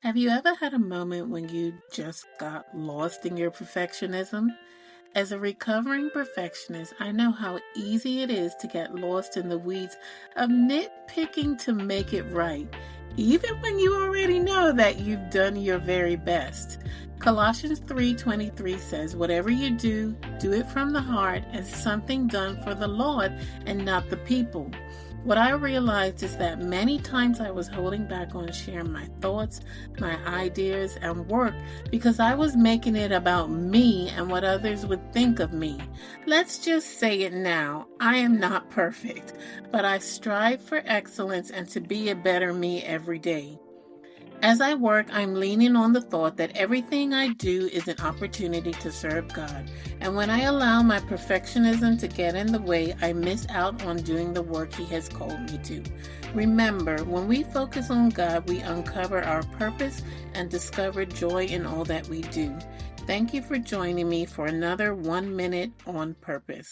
Have you ever had a moment when you just got lost in your perfectionism? As a recovering perfectionist, I know how easy it is to get lost in the weeds of nitpicking to make it right, even when you already know that you've done your very best. Colossians 3:23 says, "Whatever you do, do it from the heart as something done for the Lord and not the people." What I realized is that many times I was holding back on sharing my thoughts, my ideas, and work because I was making it about me and what others would think of me. Let's just say it now. I am not perfect, but I strive for excellence and to be a better me every day. As I work, I'm leaning on the thought that everything I do is an opportunity to serve God. And when I allow my perfectionism to get in the way, I miss out on doing the work He has called me to. Remember, when we focus on God, we uncover our purpose and discover joy in all that we do. Thank you for joining me for another 1 minute on purpose.